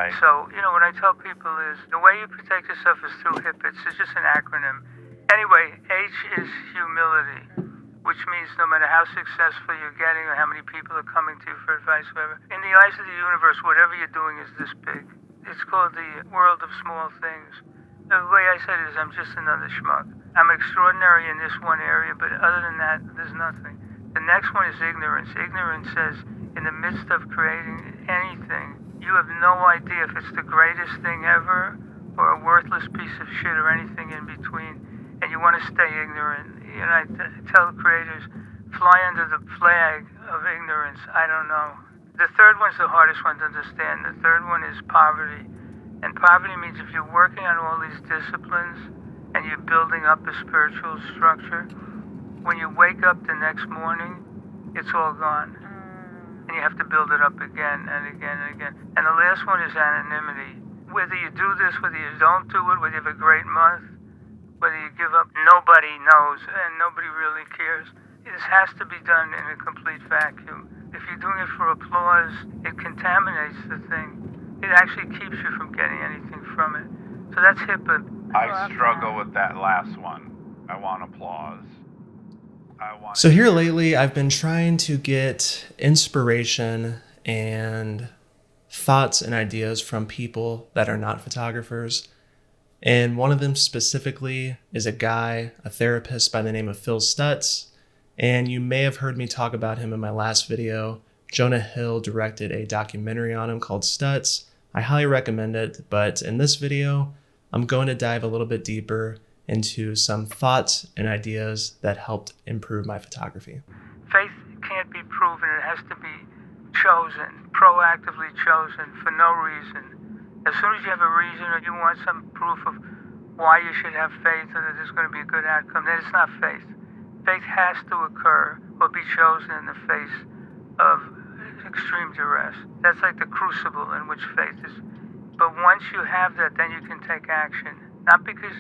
Right. So, what I tell people is the way you protect yourself is through HIPA. It's just an acronym. Anyway, H is humility, which means no matter how successful you're getting or how many people are coming to you for advice, whatever, in the eyes of the universe, whatever you're doing is this big. It's called the world of small things. The way I said it is I'm just another schmuck. I'm extraordinary in this one area, but other than that, there's nothing. The next one is ignorance. Ignorance says in the midst of creating anything, you have no idea if it's the greatest thing ever or a worthless piece of shit or anything in between, and you want to stay ignorant. I tell creators, fly under the flag of ignorance. I don't know. The third one's the hardest one to understand. The third one is poverty. And poverty means if you're working on all these disciplines and you're building up a spiritual structure, when you wake up the next morning, it's all gone. And you have to build it up again and again and again. And the last one is anonymity. Whether you do this, whether you don't do it, whether you have a great month, whether you give up, nobody knows and nobody really cares. This has to be done in a complete vacuum. If you're doing it for applause, it contaminates the thing. It actually keeps you from getting anything from it. So that's HIPAA. I struggle with that last one. I want applause. So here lately, I've been trying to get inspiration and thoughts and ideas from people that are not photographers. And one of them specifically is a guy, a therapist by the name of Stutz. And you may have heard me talk about him in my last video. Jonah Hill directed a documentary on him called Stutz. I highly recommend it, but in this video, I'm going to dive a little bit deeper into some thoughts and ideas that helped improve my photography. Faith can't be proven. It has to be chosen, proactively chosen for no reason. As soon as you have a reason or you want some proof of why you should have faith or that there's going to be a good outcome, then it's not faith. Faith has to occur or be chosen in the face of extreme duress. That's like the crucible in which faith is. But once you have that, then you can take action. Not because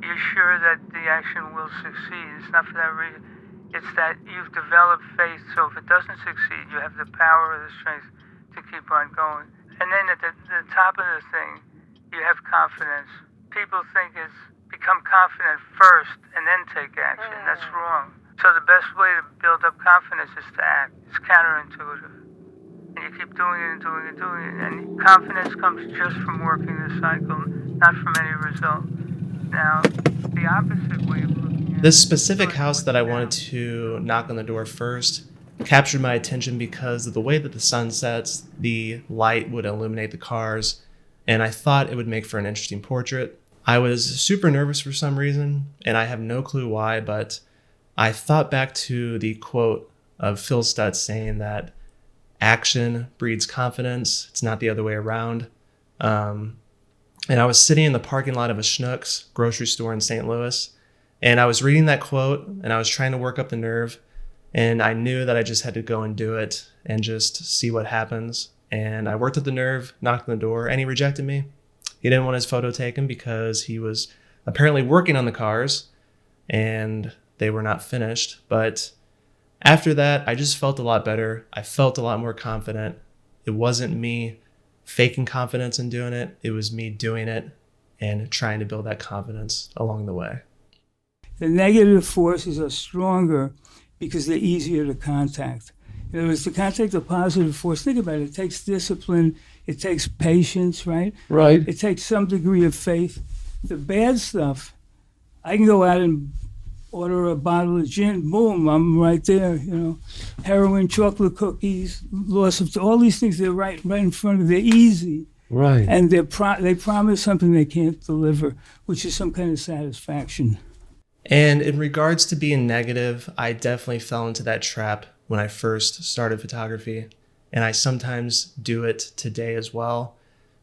you're sure that the action will succeed. It's not for that reason. It's that you've developed faith, so if it doesn't succeed, you have the power or the strength to keep on going. And then at the top of the thing, you have confidence. People think it's become confident first and then take action. That's wrong. So the best way to build up confidence is to act. It's counterintuitive. And you keep doing it and doing it and doing it. And confidence comes just from working the cycle, not from any result. Now, the opposite way of looking at this specific house that I wanted to knock on the door first captured my attention because of the way that the sun sets, the light would illuminate the cars, and I thought it would make for an interesting portrait. I was super nervous for some reason, and I have no clue why, but I thought back to the quote of Stutz saying that action breeds confidence. It's not the other way around. And I was sitting in the parking lot of a Schnucks grocery store in St. Louis, and I was reading that quote, and I was trying to work up the nerve, and I knew that I just had to go and do it and just see what happens. And I worked up the nerve, knocked on the door, and he rejected me. He didn't want his photo taken because he was apparently working on the cars, and they were not finished. But after that, I just felt a lot better. I felt a lot more confident. It wasn't me faking confidence in doing it. It was me doing it and trying to build that confidence along the way. The negative forces are stronger because they're easier to contact. In other words, to contact a positive force, think about it. It takes discipline. It takes patience, right? Right. It takes some degree of faith. The bad stuff, I can go out and order a bottle of gin, boom, I'm right there, Heroin, chocolate cookies, loss of, all these things, they're right in front of you. They're easy. Right. And they promise something they can't deliver, which is some kind of satisfaction. And in regards to being negative, I definitely fell into that trap when I first started photography. And I sometimes do it today as well.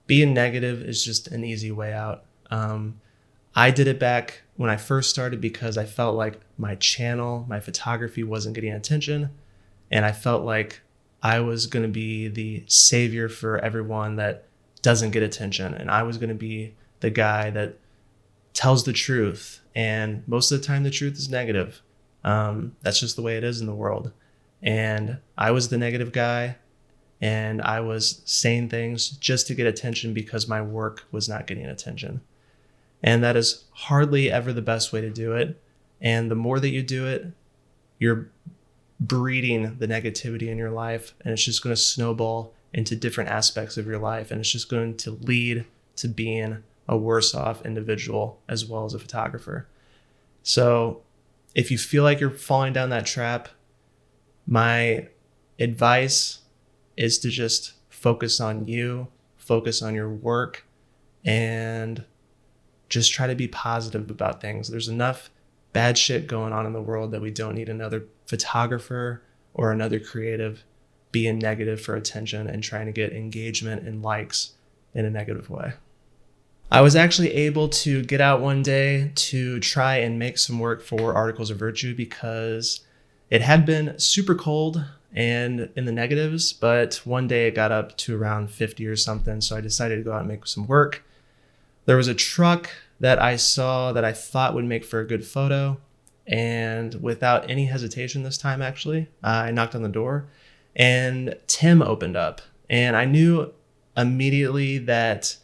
Being negative is just an easy way out. I did it back when I first started because I felt like my channel, my photography wasn't getting attention. And I felt like I was going to be the savior for everyone that doesn't get attention. And I was going to be the guy that tells the truth. And most of the time, the truth is negative. That's just the way it is in the world. And I was the negative guy. and I was saying things just to get attention because my work was not getting attention. And that is hardly ever the best way to do it. And the more that you do it, you're breeding the negativity in your life, and it's just going to snowball into different aspects of your life, and it's just going to lead to being a worse off individual as well as a photographer. So if you feel like you're falling down that trap, my advice is to just focus on you, focus on your work, and just try to be positive about things. There's enough bad shit going on in the world that we don't need another photographer or another creative being negative for attention and trying to get engagement and likes in a negative way. I was actually able to get out one day to try and make some work for Articles of Virtue because it had been super cold and in the negatives, but one day it got up to around 50 or something. So I decided to go out and make some work. There was a truck that I saw that I thought would make for a good photo. And without any hesitation this time, actually, I knocked on the door and Tim opened up. And I knew immediately that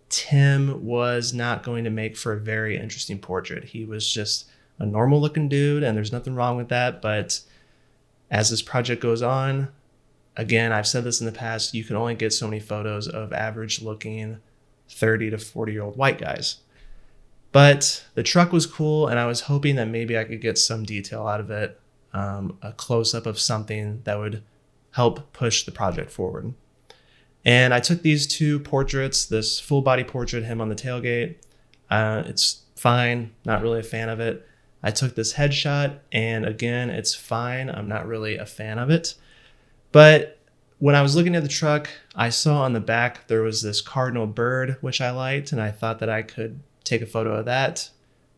Tim was not going to make for a very interesting portrait. He was just a normal looking dude, and there's nothing wrong with that. But as this project goes on, again, I've said this in the past, you can only get so many photos of average looking 30 to 40-year-old white guys. But the truck was cool, and I was hoping that maybe I could get some detail out of it, a close-up of something that would help push the project forward. And I took these two portraits, this full body portrait, him on the tailgate. It's fine, not really a fan of it. I took this headshot, and again, it's fine. I'm not really a fan of it. But when I was looking at the truck, I saw on the back there was this cardinal bird, which I liked, and I thought that I could take a photo of that.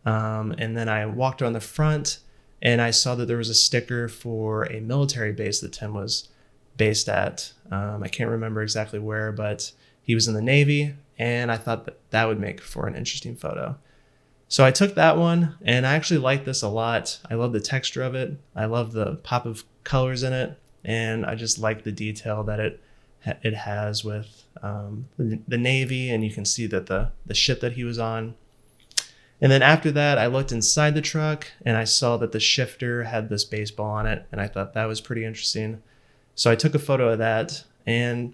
And then I walked around the front, and I saw that there was a sticker for a military base that Tim was based at. I can't remember exactly where, but he was in the Navy, and I thought that that would make for an interesting photo. So I took that one, and I actually like this a lot. I love the texture of it. I love the pop of colors in it, and I just like the detail that it has with the Navy, and you can see that the ship that he was on. And then after that, I looked inside the truck, and I saw that the shifter had this baseball on it, and I thought that was pretty interesting. So I took a photo of that, and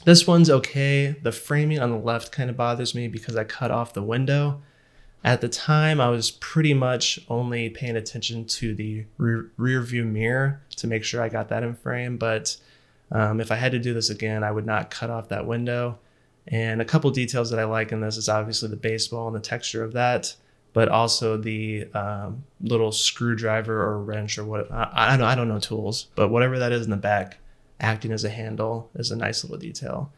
this one's okay. The framing on the left kind of bothers me because I cut off the window. At the time, I was pretty much only paying attention to the rear view mirror to make sure I got that in frame. But if I had to do this again, I would not cut off that window. And a couple details that I like in this is obviously the baseball and the texture of that, but also the little screwdriver or wrench or what, I don't know tools, but whatever that is in the back, acting as a handle is a nice little detail.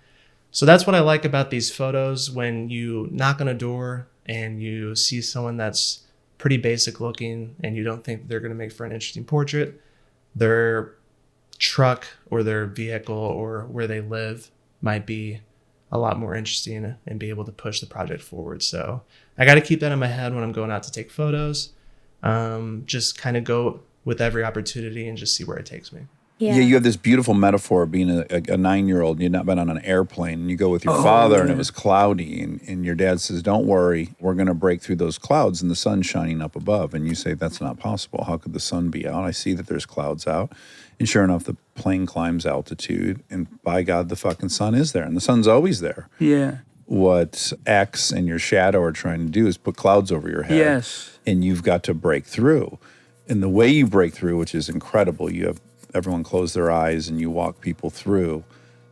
So that's what I like about these photos. When you knock on a door and you see someone that's pretty basic looking and you don't think they're going to make for an interesting portrait, their truck or their vehicle or where they live might be a lot more interesting and be able to push the project forward. So I got to keep that in my head when I'm going out to take photos. Just kind of go with every opportunity and just see where it takes me. Yeah, you have this beautiful metaphor of being a 9-year-old. You've not been on an airplane, and you go with your father, and it was cloudy, and your dad says, "Don't worry, we're going to break through those clouds, and the sun's shining up above." And you say, "That's not possible. How could the sun be out? I see that there's clouds out." And sure enough, the plane climbs altitude, and by God, the fucking sun is there, and the sun's always there. Yeah. What X and your shadow are trying to do is put clouds over your head. Yes. And you've got to break through. And the way you break through, which is incredible, you have everyone close their eyes and you walk people through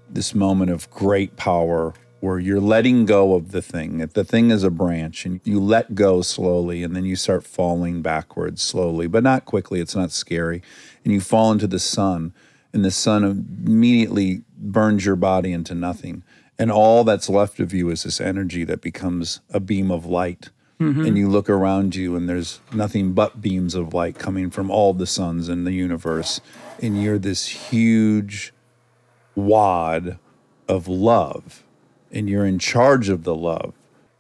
this moment of great power where you're letting go of the thing. The thing is a branch, and you let go slowly, and then you start falling backwards slowly, but not quickly. It's not scary. And you fall into the sun, and the sun immediately burns your body into nothing. And all that's left of you is this energy that becomes a beam of light. Mm-hmm. And you look around you, and there's nothing but beams of light coming from all the suns in the universe. And you're this huge wad of love, and you're in charge of the love.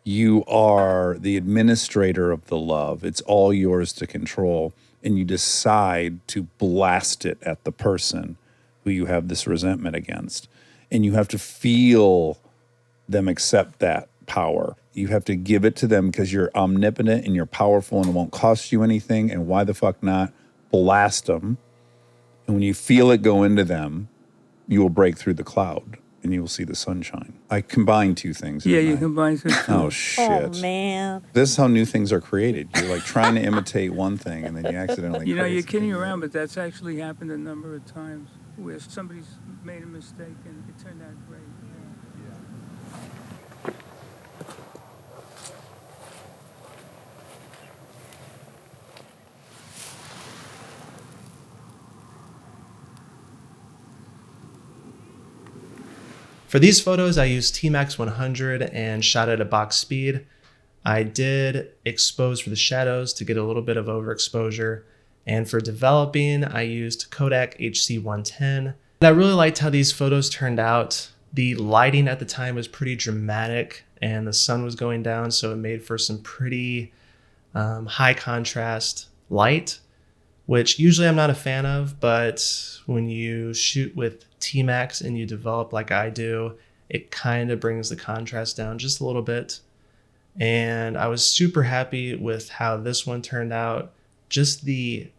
You are the administrator of the love. It's all yours to control, and you decide to blast it at the person who you have this resentment against. And you have to feel them accept that power. You have to give it to them because you're omnipotent and you're powerful and it won't cost you anything. And why the fuck not? Blast them. And when you feel it go into them, you will break through the cloud and you will see the sunshine. I combine two things. Yeah, didn't you I? combine two. Oh, shit. Oh, man. This is how new things are created. You're like trying to imitate one thing and then you accidentally You know, create you're something kidding new. around, but that's actually happened a number of times where somebody's made a mistake and it turned out great. For these photos, I used TMax 100 and shot at a box speed. I did expose for the shadows to get a little bit of overexposure. And for developing, I used Kodak HC110. And I really liked how these photos turned out. The lighting at the time was pretty dramatic and the sun was going down, so it made for some pretty high contrast light, which usually I'm not a fan of, but when you shoot with TMax and you develop like I do, it kind of brings the contrast down just a little bit. And I was super happy with how this one turned out. Just the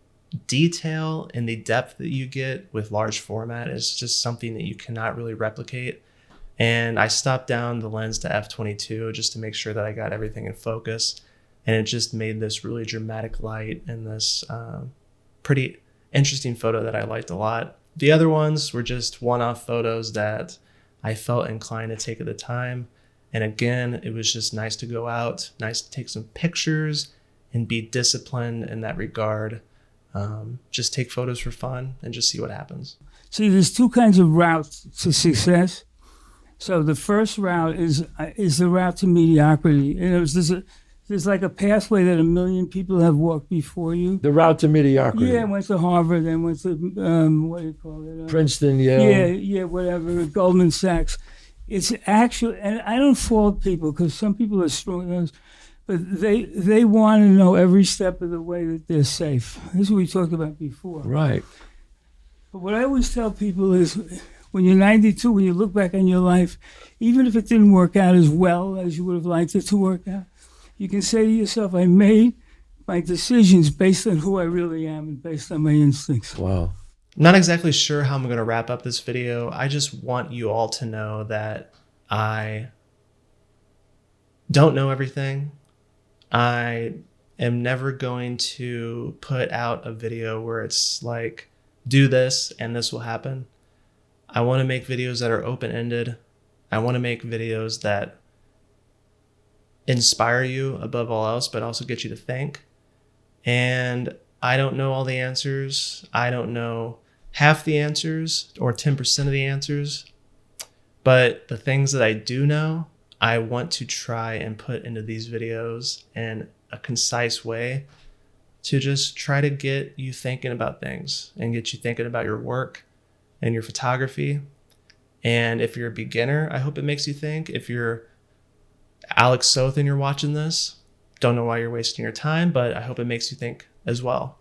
detail and the depth that you get with large format is just something that you cannot really replicate. And I stopped down the lens to f/22 just to make sure that I got everything in focus. And it just made this really dramatic light and this pretty interesting photo that I liked a lot. The other ones were just one-off photos that I felt inclined to take at the time. And again, it was just nice to go out, nice to take some pictures and be disciplined in that regard. Just take photos for fun and just see what happens. See, there's two kinds of routes to success. So the first route is the route to mediocrity. You know, there's like a pathway that 1 million people have walked before you. The route to mediocrity. Yeah, went to Harvard, then went to, what do you call it? Princeton, Yale. Yeah, whatever, Goldman Sachs. It's actually, and I don't fault people because some people are strong, but they want to know every step of the way that they're safe. This is what we talked about before. Right. But what I always tell people is when you're 92, when you look back on your life, even if it didn't work out as well as you would have liked it to work out, you can say to yourself, I made my decisions based on who I really am and based on my instincts. Wow. I'm not exactly sure how I'm going to wrap up this video. I just want you all to know that I don't know everything. I am never going to put out a video where it's like, do this and this will happen. I want to make videos that are open-ended. I want to make videos that inspire you above all else, but also get you to think. And I don't know all the answers. I don't know half the answers or 10% of the answers. But the things that I do know, I want to try and put into these videos in a concise way to just try to get you thinking about things and get you thinking about your work and your photography. And if you're a beginner, I hope it makes you think. If you're Alex Soth and you're watching this, don't know why you're wasting your time, but I hope it makes you think as well.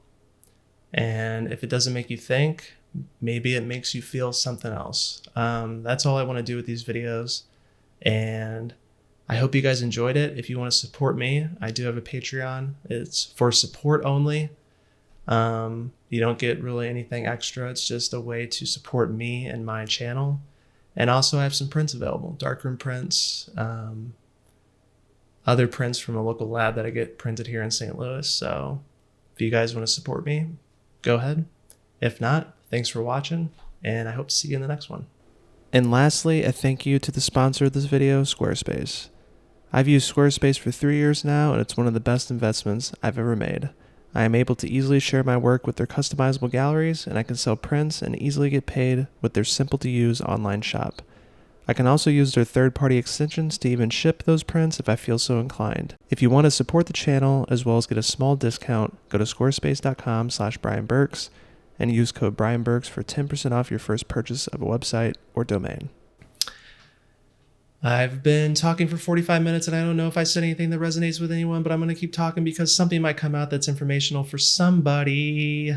And if it doesn't make you think, maybe it makes you feel something else. That's all I want to do with these videos. And I hope you guys enjoyed it. If you want to support me, I do have a Patreon. It's for support only. You don't get really anything extra. It's just a way to support me and my channel. And also I have some prints available, darkroom prints, other prints from a local lab that I get printed here in St. Louis. So if you guys want to support me, go ahead. If not, thanks for watching, and I hope to see you in the next one. And lastly, a thank you to the sponsor of this video, Squarespace. I've used Squarespace for 3 years now, and it's one of the best investments I've ever made. I am able to easily share my work with their customizable galleries, and I can sell prints and easily get paid with their simple-to-use online shop. I can also use their third-party extensions to even ship those prints if I feel so inclined. If you want to support the channel as well as get a small discount, go to squarespace.com/BrianBurks and use code BrianBurks for 10% off your first purchase of a website or domain. I've been talking for 45 minutes and I don't know if I said anything that resonates with anyone, but I'm going to keep talking because something might come out that's informational for somebody.